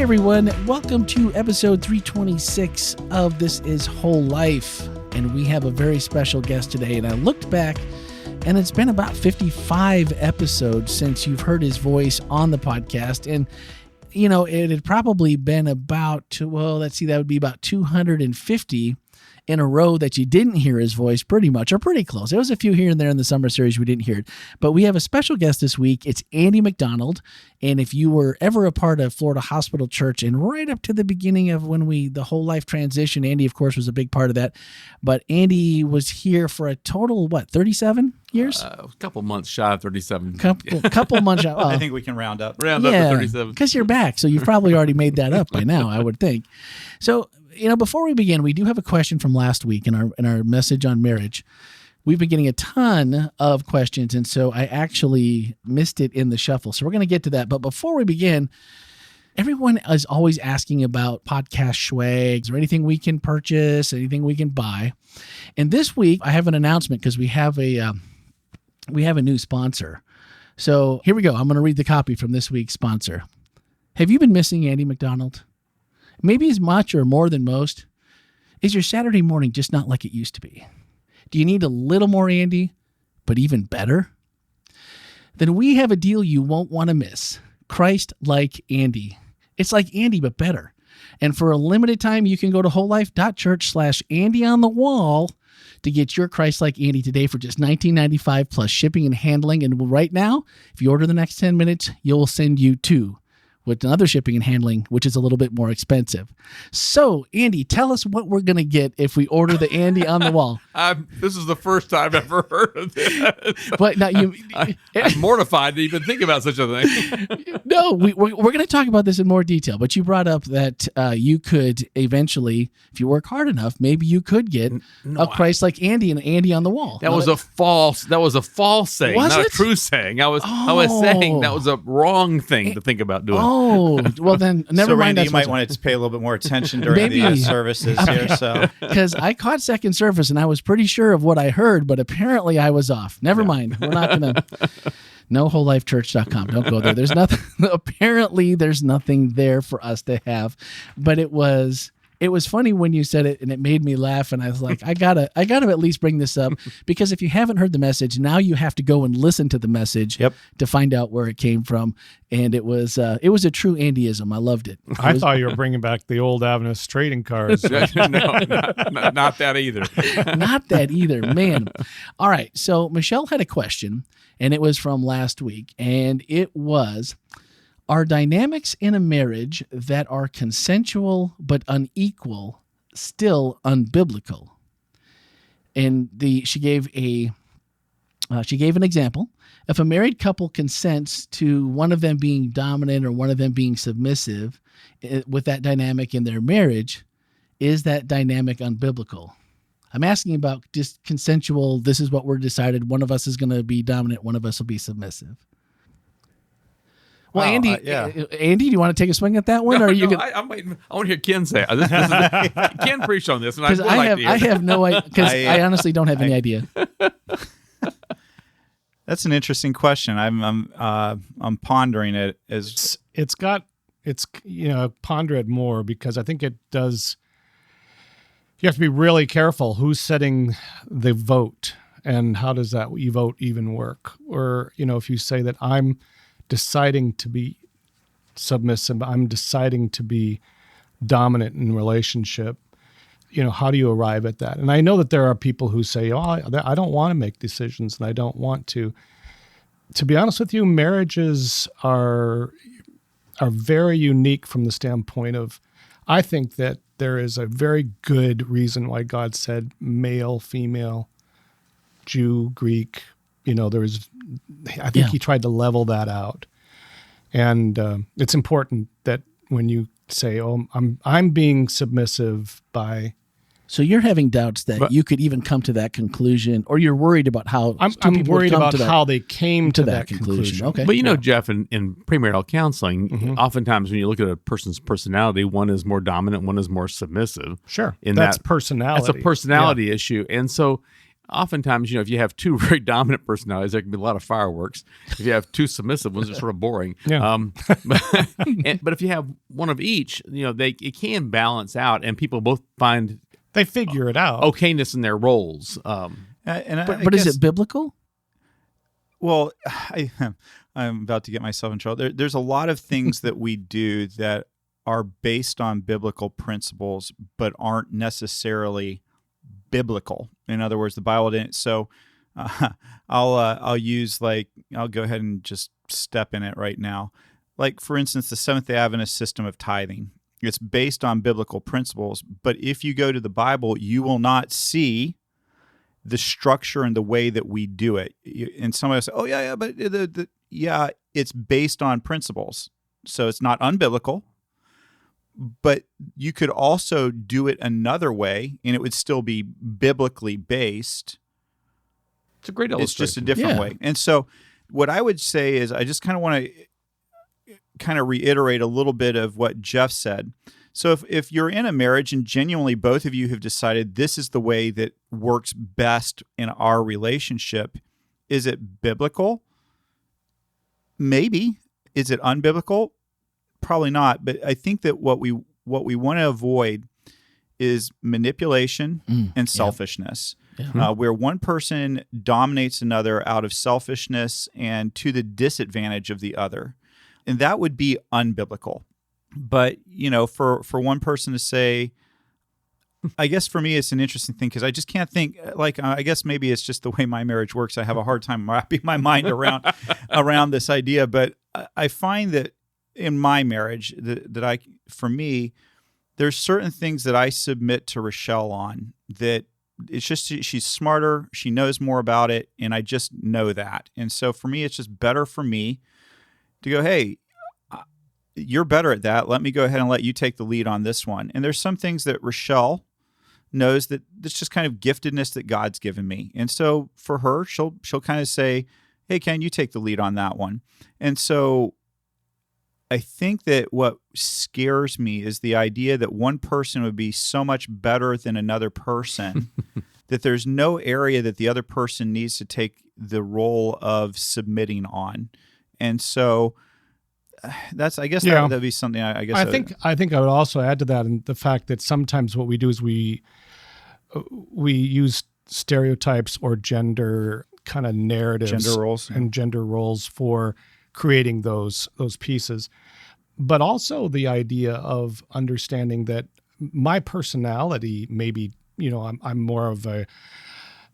everyone. Welcome to episode 326 of This is Whole Life. And we have a very special guest today. And I looked back, and it's been about 55 episodes since you've heard his voice on the podcast. And, you know, it had probably been about, that would be about 250 in a row that you didn't hear his voice pretty much, or pretty close. There was a few here and there in the summer series we didn't hear it. But we have a special guest this week. It's Andy McDonald. And if you were ever a part of Florida Hospital Church and right up to the beginning of when the WholeLife transition, Andy, of course, was a big part of that. But Andy was here for a total, 37 years? A couple months shy of 37. Couple months shy. I think we can round up. Round up to 37. Because you're back. So you've probably already made that up by now, I would think. So, before we begin, we do have a question from last week in our message on marriage. We've been getting a ton of questions, and so I actually missed it in the shuffle. So we're going to get to that. But before we begin, everyone is always asking about podcast swags or anything we can purchase, anything we can buy. And this week, I have an announcement because we have a new sponsor. So here we go. I'm going to read the copy from this week's sponsor. Have you been missing Andy McDonald? Maybe as much or more than most. Is your Saturday morning just not like it used to be? Do you need a little more Andy, but even better? Then we have a deal you won't want to miss. Christ like Andy. It's like Andy, but better. And for a limited time, you can go to wholelife.church/Andy on the wall to get your Christ like Andy today for just $19.95 plus shipping and handling. And right now, if you order the next 10 minutes, you'll send you two with another shipping and handling, which is a little bit more expensive. So, Andy, tell us what we're going to get if we order the Andy on the wall. This is the first time I've ever heard of this. But now I'm mortified to even think about such a thing. No, we're going to talk about this in more detail. But you brought up that you could eventually, if you work hard enough, maybe you could get a Christ like Andy and Andy on the wall. That was a false saying, was not it? A true saying. I was saying that was a wrong thing to think about doing. Oh, well then, never mind. Randy, you might want to pay a little bit more attention during the services here. So, because I caught second service and I was pretty sure of what I heard, but apparently I was off. Never mind. We're not going to. No, WholeLifeChurch.com. Don't go there. There's nothing. Apparently, there's nothing there for us to have. But it was funny when you said it, and it made me laugh. And I was like, I gotta at least bring this up because if you haven't heard the message, now you have to go and listen to the message to find out where it came from. And it was a true Andyism. I loved it. I thought you were bringing back the old Adventist trading cards. No, not that either. Not that either, man. All right. So Michelle had a question, and it was from last week, and it was, are dynamics in a marriage that are consensual but unequal still unbiblical? And she gave an example. If a married couple consents to one of them being dominant or one of them being submissive with that dynamic in their marriage, is that dynamic unbiblical? I'm asking about just consensual, this is what we're decided, one of us is going to be dominant, one of us will be submissive. Well, Andy, Andy, do you want to take a swing at that one? No, or are you no, I'm waiting. I want to hear Ken say it. Ken preached on this, and I have no idea, because I honestly don't have any idea. That's an interesting question. I'm pondering it as ponder it more, because I think it does. You have to be really careful who's setting the vote and how does that you vote even work? Or, if you say that I'm deciding to be submissive, I'm deciding to be dominant in relationship, how do you arrive at that? And I know that there are people who say, I don't want to make decisions and I don't want to. To be honest with you, marriages are very unique from the standpoint of, I think that there is a very good reason why God said male, female, Jew, Greek. I think he tried to level that out. And it's important that when you say, I'm being submissive by... So you're having doubts that you could even come to that conclusion, or you're worried about how I'm worried about how they came to that conclusion. Okay. But Jeff, in premarital counseling, oftentimes when you look at a person's personality, one is more dominant, one is more submissive. Sure. That's personality. That's a personality issue. And so oftentimes, if you have two very dominant personalities, there can be a lot of fireworks. If you have two submissive ones, it's sort of boring. Yeah. But if you have one of each, it can balance out, and people both find they figure it out. Okayness in their roles. But is it biblical? Well, I'm about to get myself in trouble. There's a lot of things that we do that are based on biblical principles, but aren't necessarily biblical. In other words, the Bible didn't. So I'll go ahead and just step in it right now. Like, for instance, the Seventh-day Adventist system of tithing. It's based on biblical principles, but if you go to the Bible, you will not see the structure and the way that we do it. And somebody will say, oh, yeah, but it's based on principles. So it's not unbiblical, but you could also do it another way, and it would still be biblically based. It's a great illustration. It's just a different way. And so what I would say is I just kind of want to reiterate a little bit of what Jeff said. So if you're in a marriage and genuinely both of you have decided this is the way that works best in our relationship, is it biblical? Maybe. Is it unbiblical? Probably not. But I think that what we want to avoid is manipulation and selfishness, where one person dominates another out of selfishness and to the disadvantage of the other. And that would be unbiblical. But, for one person to say, I guess for me, it's an interesting thing because I just can't think, I guess maybe it's just the way my marriage works. I have a hard time wrapping my mind around this idea. But I find that in my marriage, for me, there's certain things that I submit to Rochelle on that it's just she's smarter, she knows more about it, and I just know that. And so for me, it's just better for me to go, hey, you're better at that. Let me go ahead and let you take the lead on this one. And there's some things that Rochelle knows that it's just kind of giftedness that God's given me. And so for her, she'll kind of say, hey, Ken, you take the lead on that one. And so I think that what scares me is the idea that one person would be so much better than another person that there's no area that the other person needs to take the role of submitting on. And so that would be something I think I would also add to that, and the fact that sometimes what we do is we use stereotypes or gender kind of narratives, gender roles for creating those pieces. But also the idea of understanding that my personality, maybe, I'm more of a,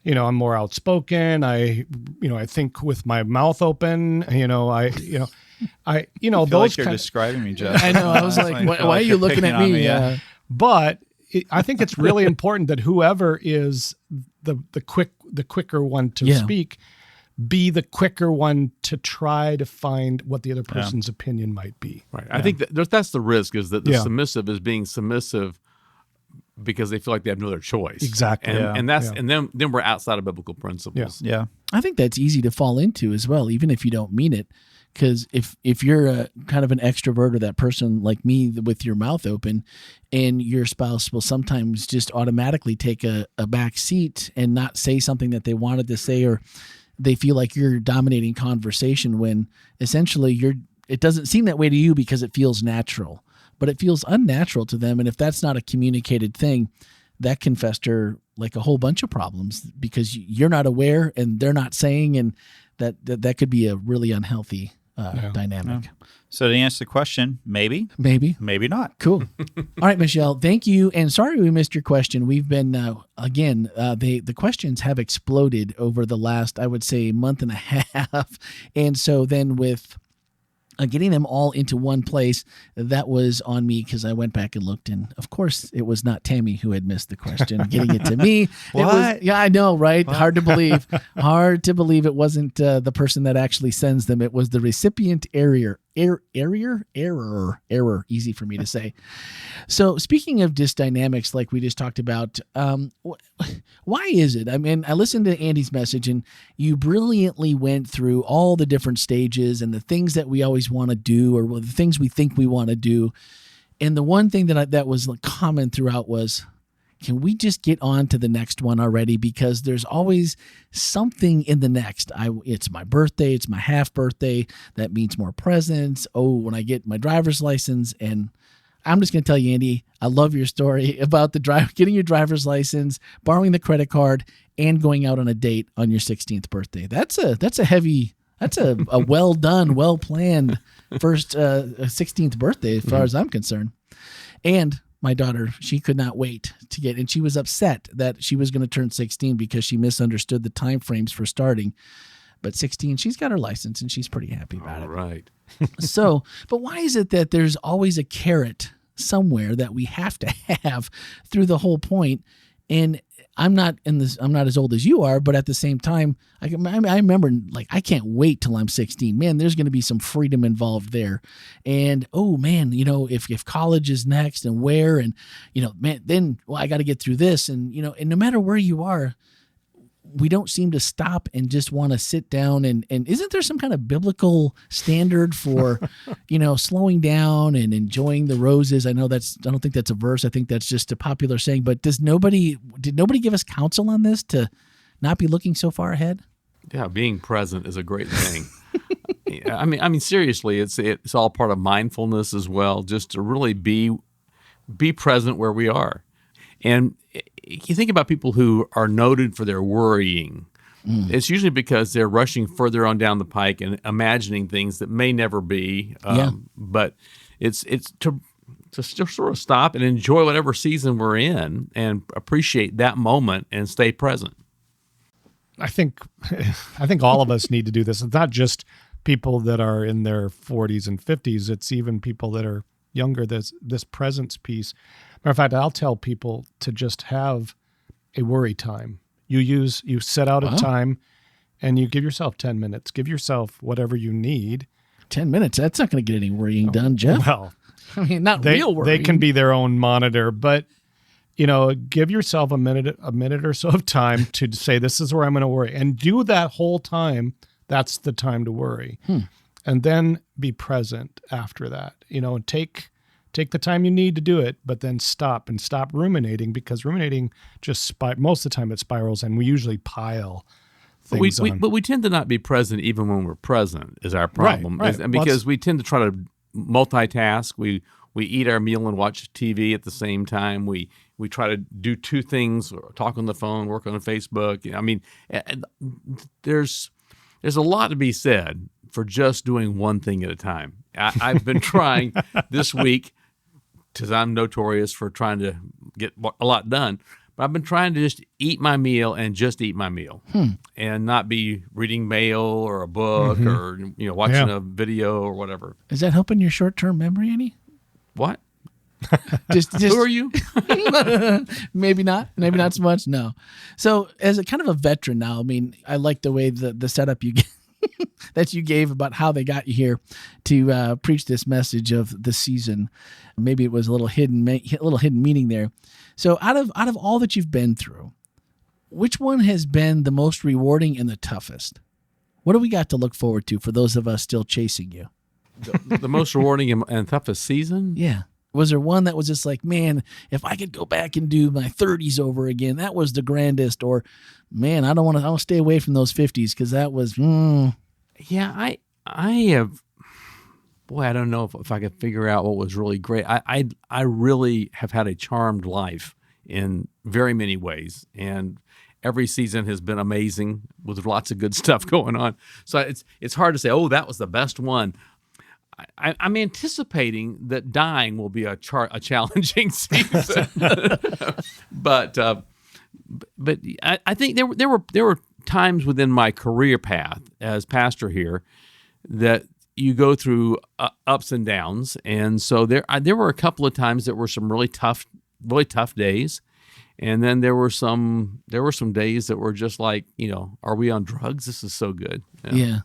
I'm more outspoken. I think with my mouth open, I feel those like you're describing me, Jeff. I know. I was like, why are you looking at me? Yeah. But I think it's really important that whoever is the quicker one to speak, be the quicker one to try to find what the other person's opinion might be. Right. I think that's the risk, is that the submissive is being submissive because they feel like they have no other choice. Exactly. And then we're outside of biblical principles. Yeah. I think that's easy to fall into as well, even if you don't mean it. Because if you're a kind of an extrovert or that person like me with your mouth open, and your spouse will sometimes just automatically take a back seat and not say something that they wanted to say, or they feel like you're dominating conversation when essentially it doesn't seem that way to you because it feels natural, but it feels unnatural to them. And if that's not a communicated thing, that can fester like a whole bunch of problems because you're not aware and they're not saying, and that could be a really unhealthy dynamic. Yeah. So to answer the question, maybe not. Cool. All right, Michelle, thank you. And sorry we missed your question. We've been, the questions have exploded over the last, I would say, month and a half. And so then with getting them all into one place, that was on me because I went back and looked, and of course it was not Tammy who had missed the question, getting it to me. What? I know, right? What? Hard to believe. Hard to believe it wasn't the person that actually sends them. It was the recipient error. Easy for me to say. So speaking of dysdynamics, like we just talked about, why is it? I mean, I listened to Andy's message, and you brilliantly went through all the different stages and the things that we always want to do, or the things we think we want to do. And the one thing that was common throughout was can we just get on to the next one already? Because there's always something in the next. It's my birthday. It's my half birthday. That means more presents. Oh, when I get my driver's license. And I'm just going to tell you, Andy, I love your story about getting your driver's license, borrowing the credit card, and going out on a date on your 16th birthday. That's a well done, well planned first 16th birthday, as far as I'm concerned. And my daughter, she could not wait to get, and she was upset that she was going to turn 16 because she misunderstood the time frames for starting. But 16, she's got her license and she's pretty happy about it. Right. So, but why is it that there's always a carrot somewhere that we have to have through the whole point? And I'm not as old as you are, but at the same time, I remember, like, I can't wait till I'm 16. Man, there's going to be some freedom involved there. And, oh man, if college is next and where, and, man, then, well, I got to get through this. And, and no matter where you are, we don't seem to stop and just want to sit down and isn't there some kind of biblical standard for, slowing down and enjoying the roses? I don't think that's a verse. I think that's just a popular saying, but did nobody give us counsel on this to not be looking so far ahead? Yeah. Being present is a great thing. I mean, seriously, it's all part of mindfulness as well, just to really be present where we are. And you think about people who are noted for their worrying. It's usually because they're rushing further on down the pike and imagining things that may never be. But it's to sort of stop and enjoy whatever season we're in and appreciate that moment and stay present. I think all of us need to do this. It's not just people that are in their 40s and 50s. It's even people that are younger. This presence piece. Matter of fact, I'll tell people to just have a worry time. You set out a time and you give yourself 10 minutes. Give yourself whatever you need. 10 minutes? That's not going to get any worrying done, Jeff. Well, I mean, real worrying. They can be their own monitor, but give yourself a minute or so of time to say, this is where I'm going to worry. And do that whole time. That's the time to worry. And then be present after that. Take the time you need to do it, but then stop ruminating, because ruminating just most of the time it spirals, and we usually pile things on. But we tend to not be present even when we're present is our problem. Right. Because we tend to try to multitask. We eat our meal and watch TV at the same time. We try to do two things, or talk on the phone, work on Facebook. I mean, there's a lot to be said for just doing one thing at a time. I've been trying this week, because I'm notorious for trying to get a lot done, but I've been trying to just eat my meal and just eat my meal and not be reading mail or a book or watching a video or whatever. Is that helping your short-term memory any? What? Just Who are you? Maybe not so much. No. So as a kind of a veteran now, I mean, I like the way the setup you get. That you gave about how they got you here to preach this message of the season. Maybe it was a little hidden meaning there. So out of all that you've been through, which one has been the most rewarding and the toughest? What do we got to look forward to for those of us still chasing you? The most rewarding and toughest season? Yeah. Was there one that was just like, man, if I could go back and do my 30s over again, that was the grandest? Or, man, I want to stay away from those 50s because that was, Yeah, I have, boy, I don't know if I could figure out what was really great. I really have had a charmed life in very many ways, and every season has been amazing with lots of good stuff going on. So it's hard to say, oh, that was the best one. I'm anticipating that dying will be a challenging season, but I think there were times within my career path as pastor here that you go through ups and downs, and so there were a couple of times that were some really tough days, and then there were some days that were just like, are we on drugs? This is so good. Yeah.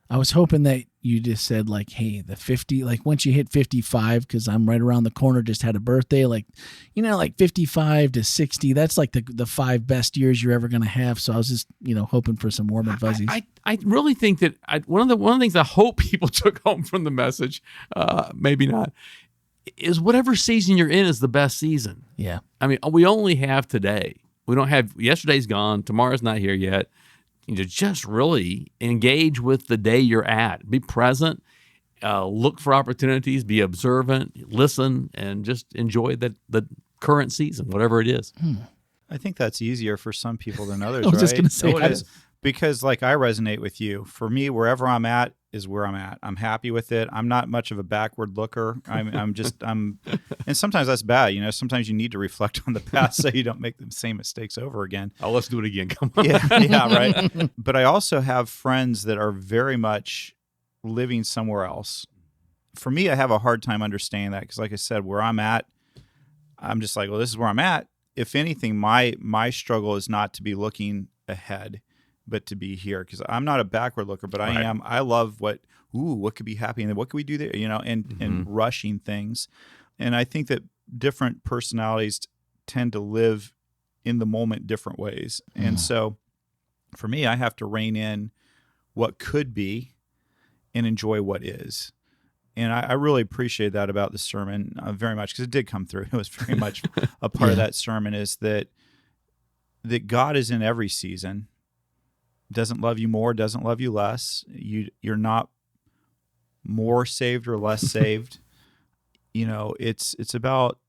I was hoping that you just said like, hey, the 50, like once you hit 55, because I'm right around the corner, just had a birthday, like 55 to 60, that's like the 5 best years you're ever going to have. So I was just, hoping for some warm and fuzzies. I really think that one of the things I hope people took home from the message, maybe not, is whatever season you're in is the best season. Yeah. I mean, we only have today. We don't have, yesterday's gone, tomorrow's not here yet. Just really engage with the day you're at. Be present, look for opportunities, be observant, listen, and just enjoy the current season, whatever it is. I think that's easier for some people than others, I was right? just going to say it is. Because like I resonate with you. For me, wherever I'm at is where I'm at. I'm happy with it. I'm not much of a backward looker. And sometimes that's bad. Sometimes you need to reflect on the past so you don't make the same mistakes over again. Oh, let's do it again. Come on. Yeah, right. But I also have friends that are very much living somewhere else. For me, I have a hard time understanding that because like I said, where I'm at, I'm just like, well, this is where I'm at. If anything, my struggle is not to be looking ahead, but to be here, because I'm not a backward looker, but I am. I love what could be happening, what could we do there, and rushing things. And I think that different personalities tend to live in the moment different ways. And so for me, I have to rein in what could be and enjoy what is. And I really appreciate that about the sermon very much, because it did come through. It was very much a part of that sermon, is that God is in every season. Doesn't love you more, doesn't love you less. You're not more saved or less saved. It's about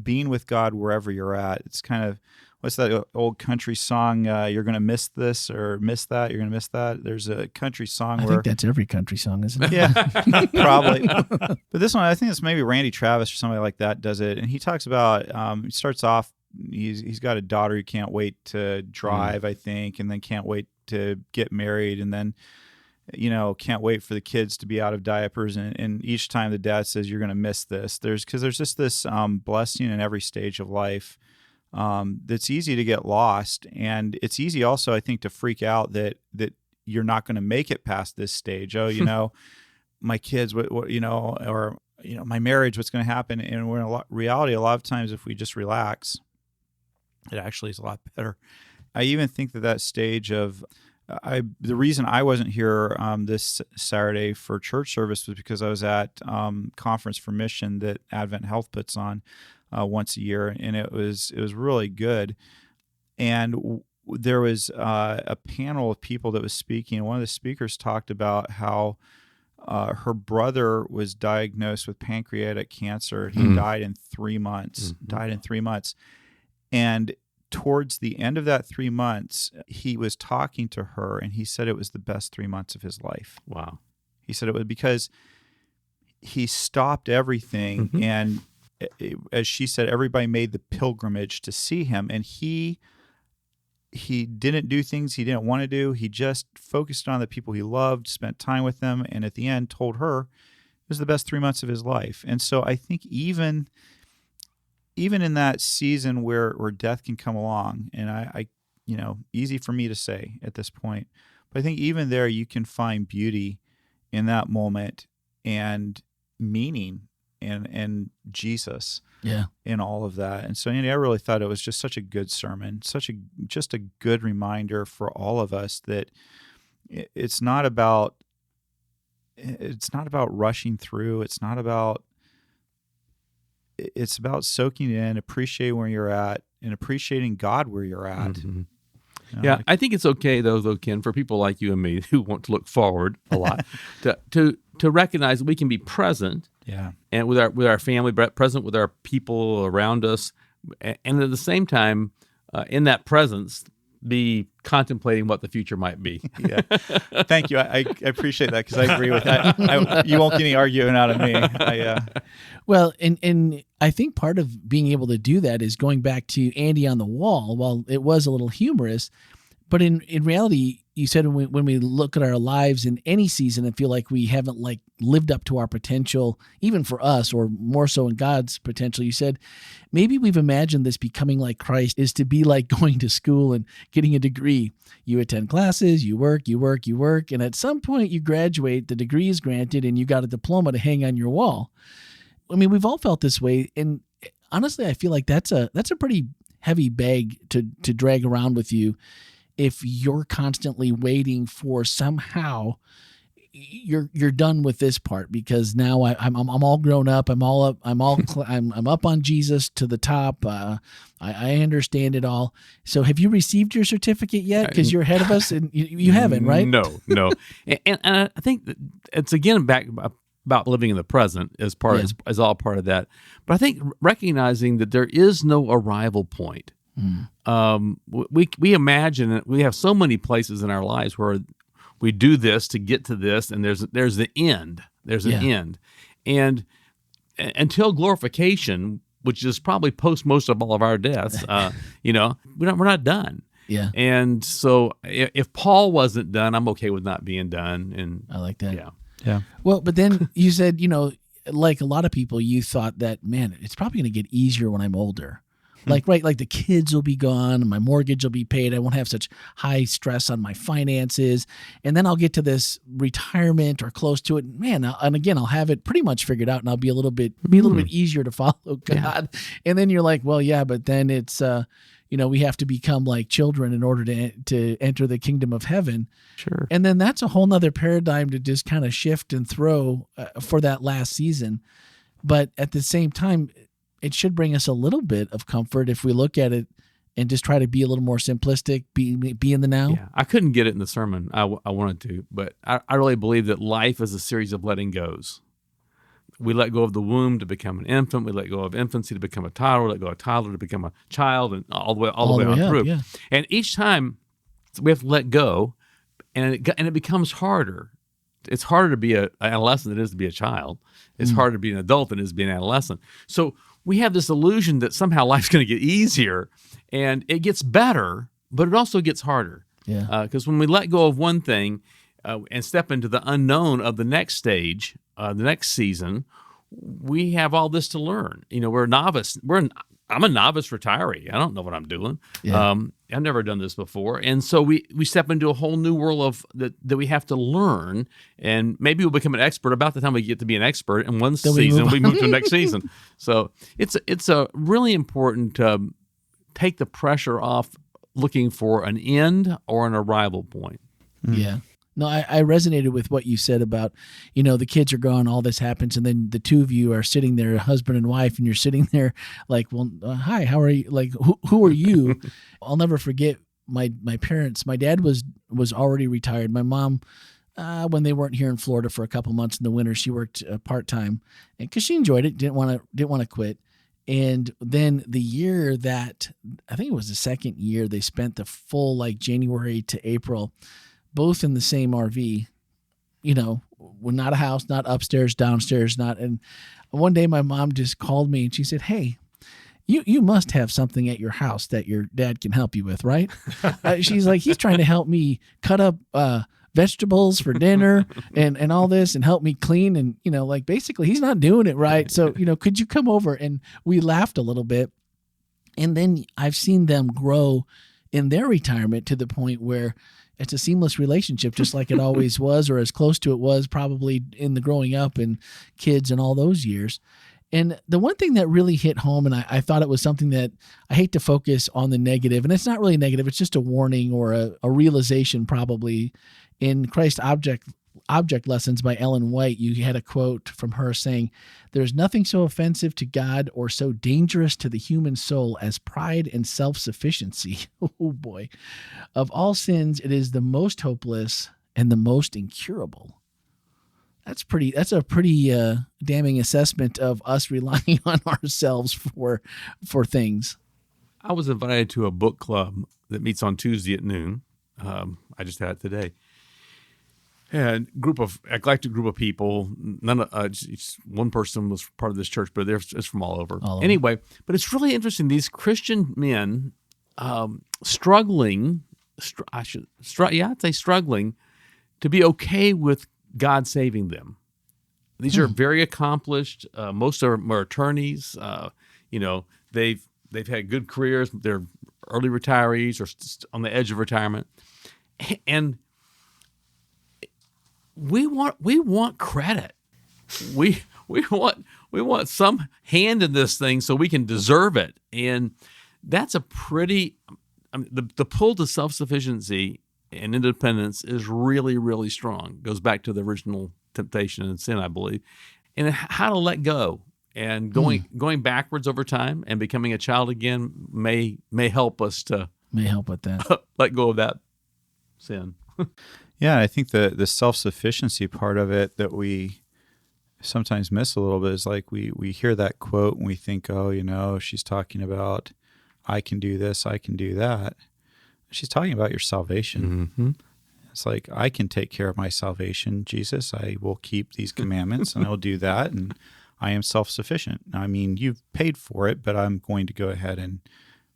being with God wherever you're at. It's kind of, what's that old country song? You're going to miss this or miss that. You're going to miss that. There's a country song I think that's every country song, isn't it? Yeah, probably. But this one, I think it's maybe Randy Travis or somebody like that does it. And he talks about, he starts off, he's got a daughter who can't wait to drive, I think, and then can't wait to get married, and then can't wait for the kids to be out of diapers, and each time the dad says you're going to miss this, there's just this blessing in every stage of life that's easy to get lost, and it's easy also, I think, to freak out that you're not going to make it past this stage. My kids, what or my marriage, what's going to happen? And we're in reality, a lot of times, if we just relax, it actually is a lot better. I even think that stage of, the reason I wasn't here this Saturday for church service was because I was at Conference for Mission that Advent Health puts on once a year, and it was really good. And there was a panel of people that was speaking, and one of the speakers talked about how her brother was diagnosed with pancreatic cancer. He died in 3 months. And towards the end of that 3 months, he was talking to her, and he said it was the best 3 months of his life. Wow. He said it was because he stopped everything, and as she said, everybody made the pilgrimage to see him, and he didn't do things he didn't want to do. He just focused on the people he loved, spent time with them, and at the end told her it was the best 3 months of his life. And so I think even in that season where death can come along, and I easy for me to say at this point, but I think even there you can find beauty in that moment and meaning and Jesus in all of that. And so Andy, I really thought it was just such a good sermon, just a good reminder for all of us that it's not about rushing through. It's about soaking in, appreciating where you're at, and appreciating God where you're at. Yeah, I think it's okay though, Ken, for people like you and me who want to look forward a lot, to recognize that we can be present, and with our family, present with our people around us, and at the same time, in that presence, be contemplating what the future might be. Yeah, thank you. I appreciate that, because I agree with that. You won't get any arguing out of me. Well, and I think part of being able to do that is going back to Andy on the Wall. While it was a little humorous, but in reality, you said when we look at our lives in any season and feel like we haven't lived up to our potential, even for us, or more so in God's potential, you said maybe we've imagined this becoming like Christ is to be like going to school and getting a degree. You attend classes, you work, and at some point you graduate, the degree is granted, and you got a diploma to hang on your wall. I mean, we've all felt this way, and honestly, I feel like that's a pretty heavy bag to drag around with you if you're constantly waiting for somehow you're done with this part because now I'm all grown up. I'm up on Jesus to the top. I understand it all. So have you received your certificate yet? Because you're ahead of us, and you haven't, right? No. and I think that it's again back about living in the present as all part of that. But I think recognizing that there is no arrival point. We imagine it. We have so many places in our lives where we do this to get to this, and there's the end. There's an end, and until glorification, which is probably post most of all of our deaths, we're not done. Yeah. And so if Paul wasn't done, I'm okay with not being done. And I like that. Yeah. Well, but then you said, like a lot of people, you thought that, man, it's probably going to get easier when I'm older. Like the kids will be gone, my mortgage will be paid, I won't have such high stress on my finances, and then I'll get to this retirement or close to it, man, and again I'll have it pretty much figured out, and I'll be a little bit easier to follow God. Yeah. And then you're like, well, yeah, but then it's we have to become like children in order to enter the kingdom of heaven. Sure. And then that's a whole nother paradigm to just kind of shift and throw for that last season. But at the same time, it should bring us a little bit of comfort if we look at it and just try to be a little more simplistic, be in the now. Yeah, I couldn't get it in the sermon. I wanted to, but I really believe that life is a series of letting goes. We let go of the womb to become an infant. We let go of infancy to become a toddler. We let go of toddler to become a child, and all the way on through. Yeah. And each time we have to let go, and it becomes harder. It's harder to be an adolescent than it is to be a child. It's harder to be an adult than it is to be an adolescent. So we have this illusion that somehow life's going to get easier, and it gets better, but it also gets harder. Yeah. Because when we let go of one thing and step into the unknown of the next stage, the next season, we have all this to learn. We're a novice. I'm a novice retiree. I don't know what I'm doing. Yeah. I've never done this before. And so we step into a whole new world of that we have to learn, and maybe we'll become an expert about the time we get to be an expert. And one season we move to the next season. So it's a really important to take the pressure off looking for an end or an arrival point. Yeah. No, I resonated with what you said about, the kids are gone, all this happens, and then the two of you are sitting there, husband and wife, and you're sitting there like, well, hi, how are you? Like, who are you? I'll never forget my parents. My dad was already retired. My mom, when they weren't here in Florida for a couple months in the winter, she worked part-time, and because she enjoyed it, didn't want to quit. And then the year that, I think it was the second year, they spent the full January to April, both in the same RV, we're not a house, not upstairs, downstairs, not. And one day my mom just called me and she said, hey, you must have something at your house that your dad can help you with, right? She's like, he's trying to help me cut up vegetables for dinner and all this and help me clean. And, basically he's not doing it right. So, could you come over? And we laughed a little bit. And then I've seen them grow in their retirement to the point where it's a seamless relationship, just like it always was, or as close to it was probably in the growing up and kids and all those years. And the one thing that really hit home, and I thought it was something that I hate to focus on the negative, and it's not really negative, it's just a warning or a realization probably. In Christ Object Lessons by Ellen White, you had a quote from her saying, "There's nothing so offensive to God or so dangerous to the human soul as pride and self-sufficiency." Oh boy. Of all sins, it is the most hopeless and the most incurable. That's a pretty damning assessment of us relying on ourselves for things. I was invited to a book club that meets on Tuesday at noon. I just had it today. And eclectic group of people. Just one person was part of this church, but it's from all over. Anyway, but it's really interesting. These Christian men struggling. I'd say struggling to be okay with God saving them. These are very accomplished. Most of them are attorneys. They've had good careers. They're early retirees or on the edge of retirement, and we want credit. We want some hand in this thing so we can deserve it, and that's a pretty. The pull to self-sufficiency and independence is really, really strong. Goes back to the original temptation and sin, I believe. And how to let go and going backwards over time and becoming a child again may help us to with that. let go of that sin. Yeah, I think the self-sufficiency part of it that we sometimes miss a little bit is like we hear that quote and we think, oh, she's talking about I can do this, I can do that. She's talking about your salvation. Mm-hmm. It's like, I can take care of my salvation, Jesus. I will keep these commandments and I will do that. And I am self-sufficient. I mean, you've paid for it, but I'm going to go ahead and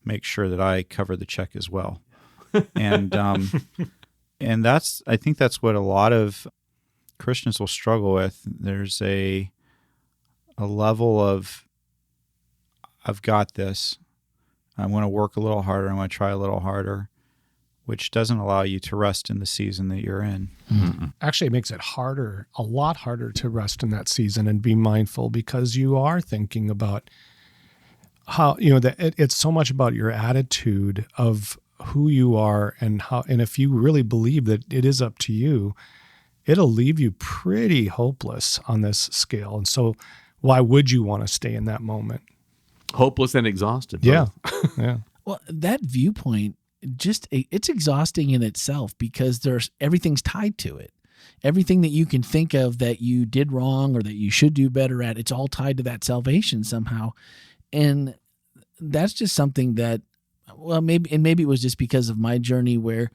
make sure that I cover the check as well. And and I think that's what a lot of Christians will struggle with. There's a level of, I've got this. I'm going to work a little harder. I'm going to try a little harder, which doesn't allow you to rest in the season that you're in. Mm-hmm. Actually, it makes it harder, a lot harder to rest in that season and be mindful, because you are thinking about how, it's so much about your attitude of who you are and how, and if you really believe that it is up to you, it'll leave you pretty hopeless on this scale. And so why would you want to stay in that moment? Hopeless and exhausted. Yeah. Yeah. Well, that viewpoint, it's exhausting in itself, because everything's tied to it. Everything that you can think of that you did wrong or that you should do better at, it's all tied to that salvation somehow. And that's just something that, well, maybe it was just because of my journey where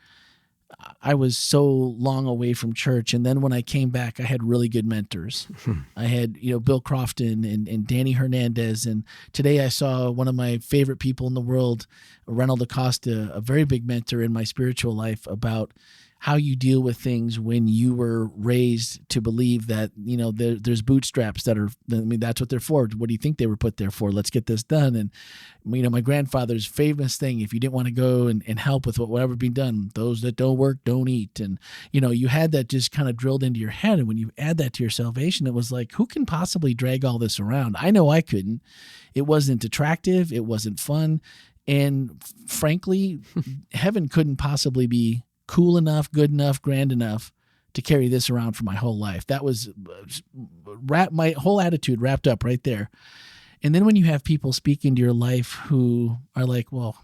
I was so long away from church. And then when I came back, I had really good mentors. I had, Bill Crofton and Danny Hernandez. And today I saw one of my favorite people in the world, Reynold Acosta, a very big mentor in my spiritual life, about how you deal with things when you were raised to believe that, there's bootstraps that's what they're for. What do you think they were put there for? Let's get this done. And, my grandfather's famous thing, if you didn't want to go and help with whatever being done, those that don't work, don't eat. And, you had that just kind of drilled into your head. And when you add that to your salvation, it was like, who can possibly drag all this around? I know I couldn't. It wasn't attractive. It wasn't fun. And frankly, heaven couldn't possibly be cool enough, good enough, grand enough to carry this around for my whole life. That was my whole attitude wrapped up right there. And then when you have people speak into your life who are like, well,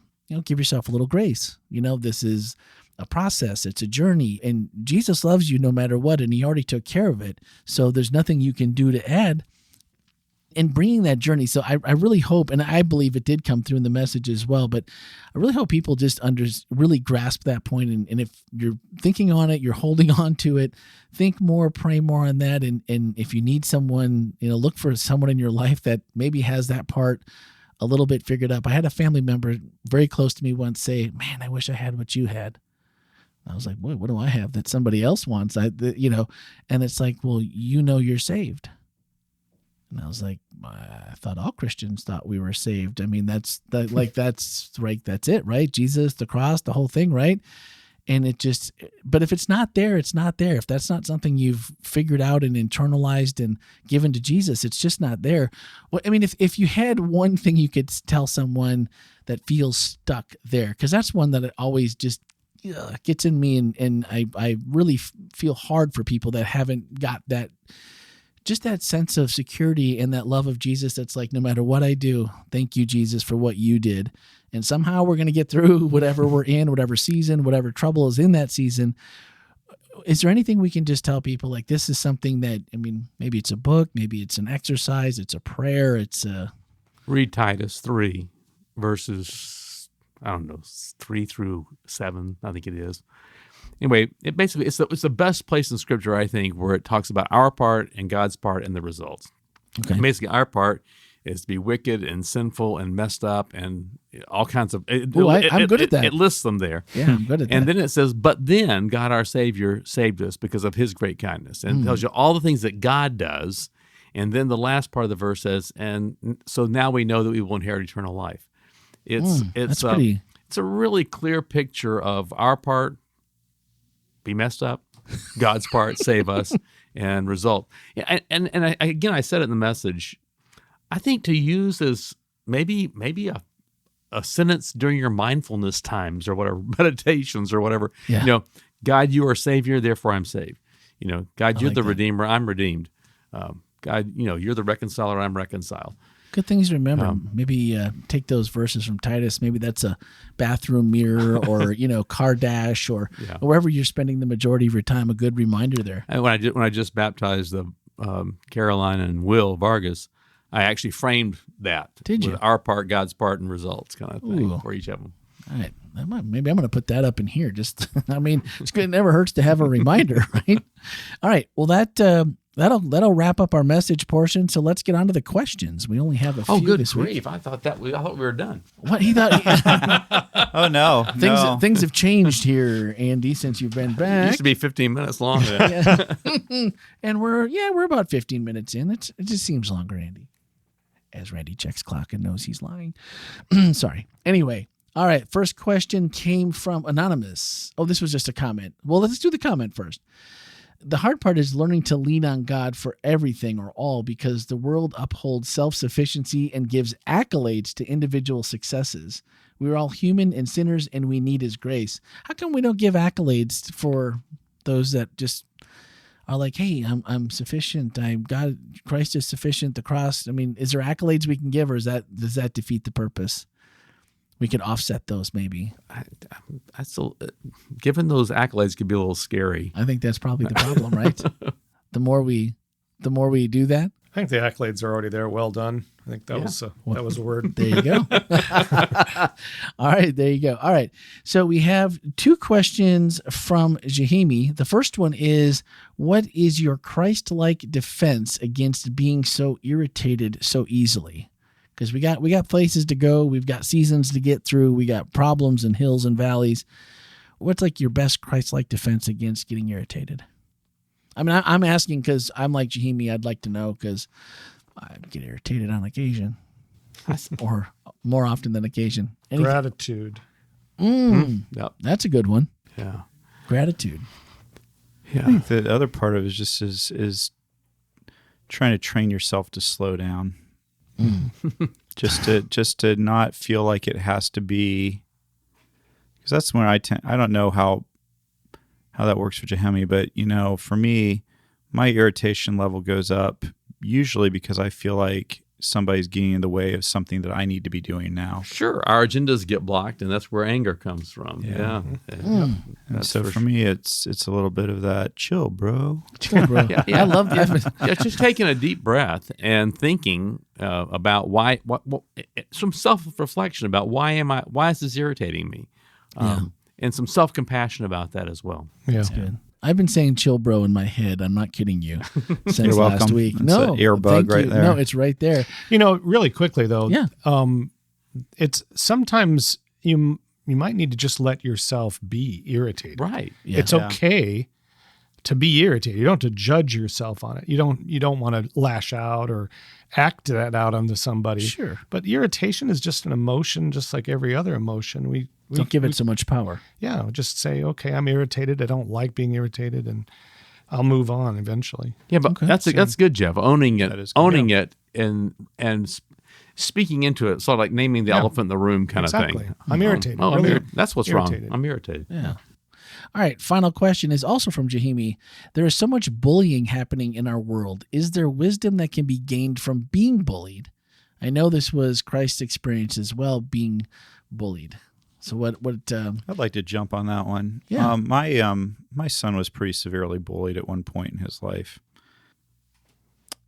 give yourself a little grace. This is a process. It's a journey. And Jesus loves you no matter what, and he already took care of it. So there's nothing you can do to add. And bringing that journey. So I really hope, and I believe it did come through in the message as well, but I really hope people just really grasp that point. And if you're thinking on it, you're holding on to it, think more, pray more on that. And if you need someone, look for someone in your life that maybe has that part a little bit figured out. I had a family member very close to me once say, man, I wish I had what you had. I was like, boy, what do I have that somebody else wants? And it's like, well, you're saved. And I was like, I thought all Christians thought we were saved. I mean, that's right. That's it, right? Jesus, the cross, the whole thing, right? And but if it's not there, it's not there. If that's not something you've figured out and internalized and given to Jesus, it's just not there. Well, I mean, if you had one thing you could tell someone that feels stuck there, because that's one that always just gets in me, and I really feel hard for people that haven't got that. Just that sense of security and that love of Jesus that's like, no matter what I do, thank you, Jesus, for what you did. And somehow we're going to get through whatever we're in, whatever season, whatever trouble is in that season. Is there anything we can just tell people, like, this is something that, maybe it's a book, maybe it's an exercise, it's a prayer, Read Titus 3, verses, 3 through 7, I think it is. Anyway, it's the best place in Scripture, I think, where it talks about our part and God's part and the results. Okay. And basically, our part is to be wicked and sinful and messed up and all kinds of. I'm good at that. It lists them there. Yeah, I'm good at that. And then it says, "But then God, our Savior, saved us because of His great kindness," and tells you all the things that God does. And then the last part of the verse says, "And so now we know that we will inherit eternal life." It's a really clear picture of our part. Be messed up, God's part, save us, and result. Yeah, and I said it in the message. I think to use as maybe a sentence during your mindfulness times or whatever, meditations or whatever. Yeah. God, you are Savior, therefore I'm saved. God, you're like the that. Redeemer, I'm redeemed. God, you're the reconciler, I'm reconciled. Good things to remember. Maybe take those verses from Titus. Maybe that's a bathroom mirror or, car dash or wherever you're spending the majority of your time. A good reminder there. And when I just baptized the Caroline and Will Vargas, I actually framed that. Did you? With our part, God's part, and results kind of thing Ooh. for each of them. All right. Maybe I'm going to put that up in here. It never hurts to have a reminder, right? All right. Well, that'll wrap up our message portion. So let's get on to the questions. We only have a few good this grief! week. I thought we were done. What he thought? Oh no, Things have changed here, Andy, since you've been It back. used to be 15 minutes long. And we're about 15 minutes in. It just seems longer, Andy. As Randy checks clock and knows he's lying. Sorry. Anyway. All right, first question came from Anonymous. Oh, this was just a comment. Well, let's do the comment first. The hard part is learning to lean on God for everything or all because the world upholds self-sufficiency and gives accolades to individual successes. We're all human and sinners, and we need his grace. How come we don't give accolades for those that just are like, hey, I'm sufficient. Christ is sufficient, the cross. I mean, is there accolades we can give, or does that defeat the purpose? We could offset those maybe. Given those accolades could be a little scary. I think that's probably the problem, right? The more we do that. I think the accolades are already there. Well done. I think that was a word. There you go. All right, there you go. All right. So we have two questions from Jahimi. The first one is, what is your Christ-like defense against being so irritated so easily? Because we got places to go, we've got seasons to get through, we got problems and hills and valleys. What's like your best Christ-like defense against getting irritated? I mean, I'm asking because I'm like Jahimi. I'd like to know because I get irritated on occasion, or more often than occasion. Gratitude. Yep. That's a good one. Yeah. Gratitude. Yeah. I think the other part of it is just is trying to train yourself to slow down. just to not feel like it has to be, because that's when I don't know how that works for Jahemi, but for me, my irritation level goes up usually because I feel like somebody's getting in the way of something that I need to be doing now. Sure, our agendas get blocked, and that's where anger comes from. Yeah. And so for me, it's a little bit of that chill, bro. Chill, bro. Yeah. I love the just taking a deep breath and thinking about why. What some self-reflection about why is this irritating me, and some self-compassion about that as well. Yeah, that's good. I've been saying chill, bro, in my head. I'm not kidding you. Since You're welcome. last week. That's no, an earbug right there. No, it's right there. Really quickly though. Yeah. It's sometimes you might need to just let yourself be irritated. Right. Yeah. It's okay to be irritated. You don't have to judge yourself on it. You don't want to lash out or act that out onto somebody. Sure. But irritation is just an emotion, just like every other emotion. We don't give it so much power. Yeah, just say, okay, I'm irritated. I don't like being irritated, and I'll move on eventually. Yeah, but that's good, Jeff. Owning it, and speaking into it, sort of like naming the elephant in the room kind of thing. I'm irritated. That's what's irritated. wrong. I'm irritated. Yeah. All right. Final question is also from Jahimi. There is so much bullying happening in our world. Is there wisdom that can be gained from being bullied? I know this was Christ's experience as well, being bullied. So what I'd like to jump on that one. Yeah. My son was pretty severely bullied at one point in his life.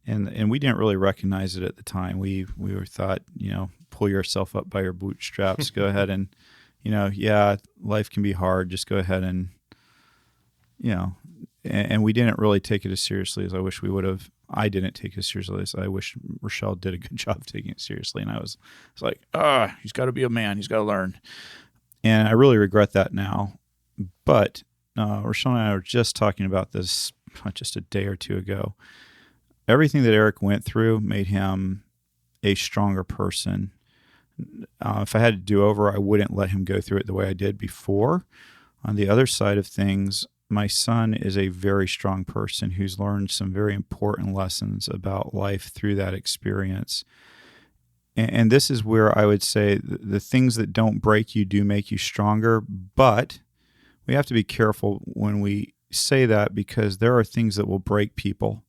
And we didn't really recognize it at the time. We were thought, pull yourself up by your bootstraps, go ahead and, life can be hard. Just go ahead and, and we didn't really take it as seriously as I wish we would have. I didn't take it as seriously as I wish Rochelle did a good job taking it seriously. And I was like, he's got to be a man. He's got to learn. And I really regret that now. But Rochelle and I were just talking about this just a day or two ago. Everything that Eric went through made him a stronger person. If I had to do over, I wouldn't let him go through it the way I did before. On the other side of things, my son is a very strong person who's learned some very important lessons about life through that experience. And this is where I would say the things that don't break you do make you stronger, but we we have to be careful when we say that, because there are things that will break people,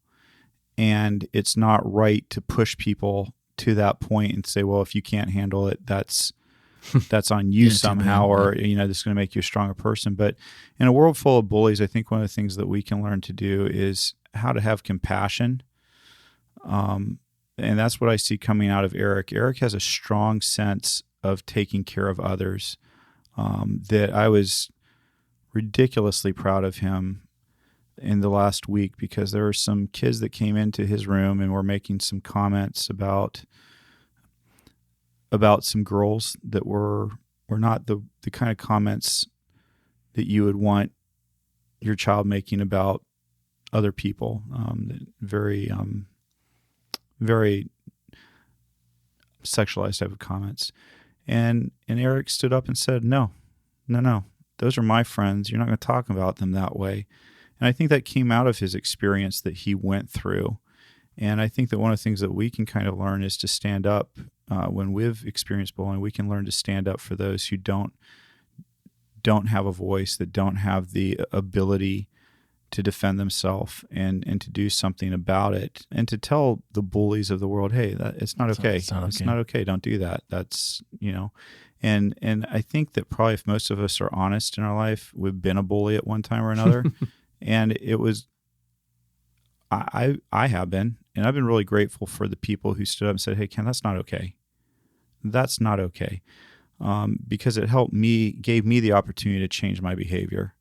and it's not right to push people to that point and say, well, if you can't handle it, that's on you somehow, or this is going to make you a stronger person. But in a world full of bullies, I think one of the things that we can learn to do is how to have compassion. And that's what I see coming out of Eric. Eric has a strong sense of taking care of others, that I was ridiculously proud of him in the last week, because there were some kids that came into his room and were making some comments about some girls that were not the kind of comments that you would want your child making about other people. Very sexualized type of comments. And Eric stood up and said, no, those are my friends. You're not going to talk about them that way. And I think that came out of his experience that he went through. And I think that one of the things that we can kind of learn is to stand up when we've experienced bullying. We can learn to stand up for those who don't have a voice, that don't have the ability to defend themselves, and to do something about it, and to tell the bullies of the world, hey, it's not okay. It's not okay. Don't do that. That's, and I think that probably if most of us are honest in our life, we've been a bully at one time or another. And it was, I have been, and I've been really grateful for the people who stood up and said, hey, Ken, that's not okay. That's not okay. Because it gave me the opportunity to change my behavior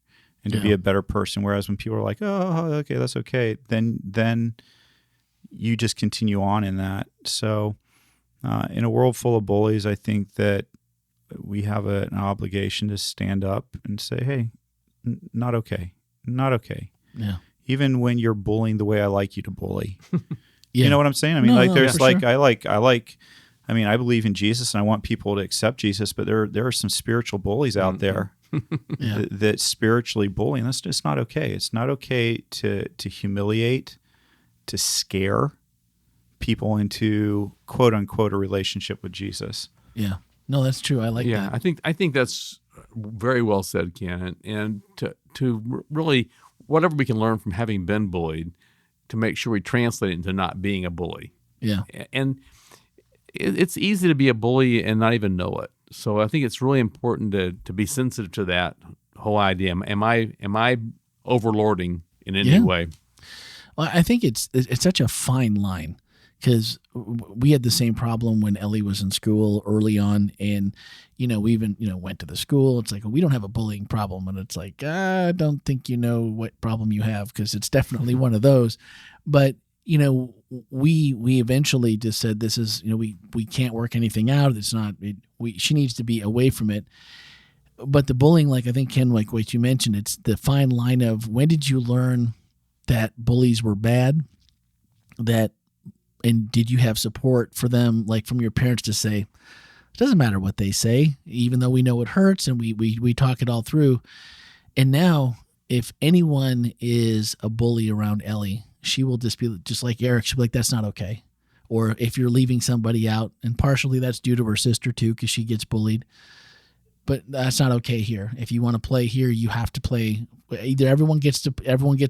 and to be a better person. Whereas when people are like, oh, okay, that's okay, then you just continue on in that. So in a world full of bullies, I think that we have an obligation to stand up and say, hey, not okay. Not okay. Yeah. Even when you're bullying the way I like you to bully. Yeah. You know what I'm saying? I mean, there's sure. I believe in Jesus and I want people to accept Jesus, but there are some spiritual bullies out there that spiritually bully, and that's just not okay. It's not okay to humiliate, to scare people into quote unquote a relationship with Jesus. Yeah. No, that's true. I like that. Yeah, I think that's very well said, Ken. And to really, whatever we can learn from having been bullied, to make sure we translate it into not being a bully. Yeah. And it's easy to be a bully and not even know it. So I think it's really important to be sensitive to that whole idea. Am I overlording in any way? Well, I think it's such a fine line, because we had the same problem when Ellie was in school early on, and we even went to the school. It's like, we don't have a bullying problem, and it's like, I don't think you know what problem you have, because it's definitely one of those. But we eventually just said, this is we can't work anything out. It's not. She needs to be away from it. But the bullying, like I think Ken, like what you mentioned, it's the fine line of when did you learn that bullies were bad, and did you have support for them, like from your parents, to say, it doesn't matter what they say, even though we know it hurts, and we talk it all through. And now, if anyone is a bully around Ellie, she will just be just like Eric. She'll be like, that's not okay. Or if you're leaving somebody out, and partially that's due to her sister too, because she gets bullied. But that's not okay here. If you want to play here, you have to play. Either everyone gets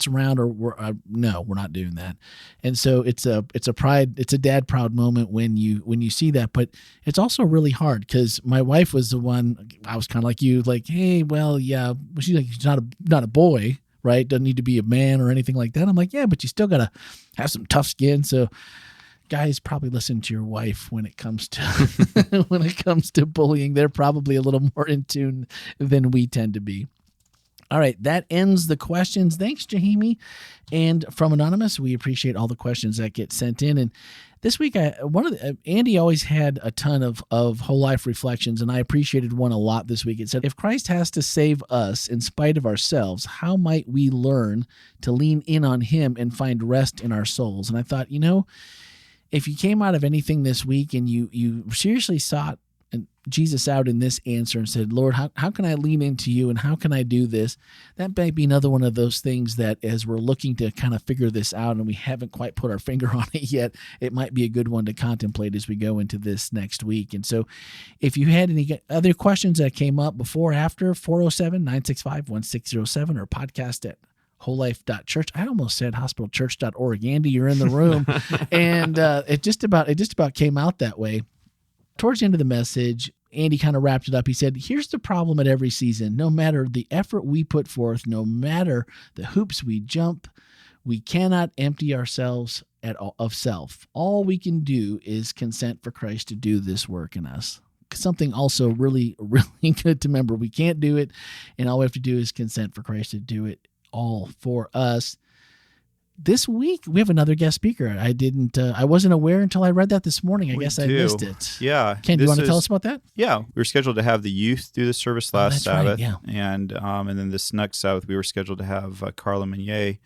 around, or we're not doing that. And so it's a dad proud moment when you see that. But it's also really hard, because my wife was the one. I was kind of like you, like, hey, well, yeah. She's like, she's not a boy, right? Doesn't need to be a man or anything like that. I'm like, yeah, but you still gotta have some tough skin. So guys, probably listen to your wife when it comes to bullying. They're probably a little more in tune than we tend to be. All right, that ends the questions. Thanks, Jahimi. And from Anonymous, we appreciate all the questions that get sent in. And this week, Andy always had a ton of whole life reflections, and I appreciated one a lot this week. It said, if Christ has to save us in spite of ourselves, how might we learn to lean in on him and find rest in our souls? And I thought, if you came out of anything this week and you seriously sought Jesus out in this answer and said, Lord, how can I lean into you and how can I do this? That might be another one of those things that as we're looking to kind of figure this out and we haven't quite put our finger on it yet, it might be a good one to contemplate as we go into this next week. And so if you had any other questions that came up before or after, 407-965-1607 or podcast at WholeLife.Church. I almost said hospitalchurch.org. Andy, you're in the room. And it just about came out that way. Towards the end of the message, Andy kind of wrapped it up. He said, here's the problem at every season. No matter the effort we put forth, no matter the hoops we jump, we cannot empty ourselves of self. All we can do is consent for Christ to do this work in us. Something also really, really good to remember. We can't do it, and all we have to do is consent for Christ to do it all for us. This week, we have another guest speaker. I wasn't aware until I read that this morning. I guess I missed it. Yeah. Ken, do you want to tell us about that? Yeah. We were scheduled to have the youth do the service last Sabbath. Right, yeah. And then this next Sabbath, we were scheduled to have Carla Meunier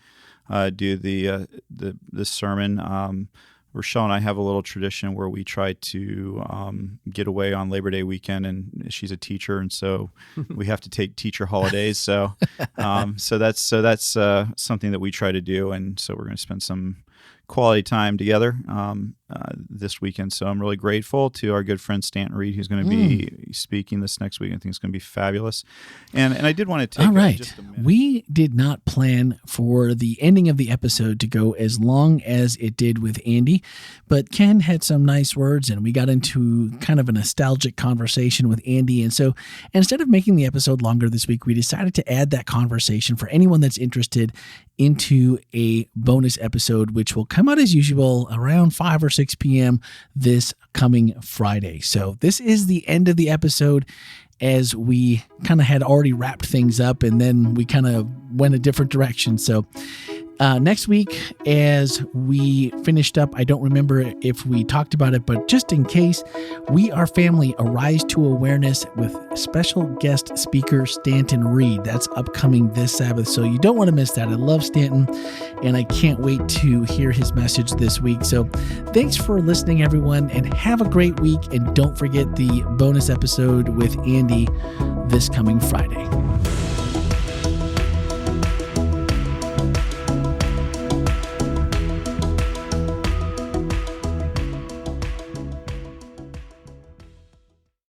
do the sermon. Rochelle and I have a little tradition where we try to get away on Labor Day weekend, and she's a teacher, and so we have to take teacher holidays. So that's something that we try to do, and so we're going to spend some quality time together this weekend. So I'm really grateful to our good friend Stanton Reed, who's going to be speaking this next week. I think it's going to be fabulous. And I did want to take just a minute. We did not plan for the ending of the episode to go as long as it did with Andy, but Ken had some nice words, and we got into kind of a nostalgic conversation with Andy. And so instead of making the episode longer this week, we decided to add that conversation for anyone that's interested into a bonus episode, which will come out as usual around 5 or 6 p.m. this coming Friday. So this is the end of the episode, as we kind of had already wrapped things up and then we kind of went a different direction. So next week, as we finished up, I don't remember if we talked about it, but just in case, We Are Family, Arise to Awareness with special guest speaker Stanton Reed. That's upcoming this Sabbath, so you don't want to miss that. I love Stanton, and I can't wait to hear his message this week. So thanks for listening, everyone, and have a great week. And don't forget the bonus episode with Andy this coming Friday.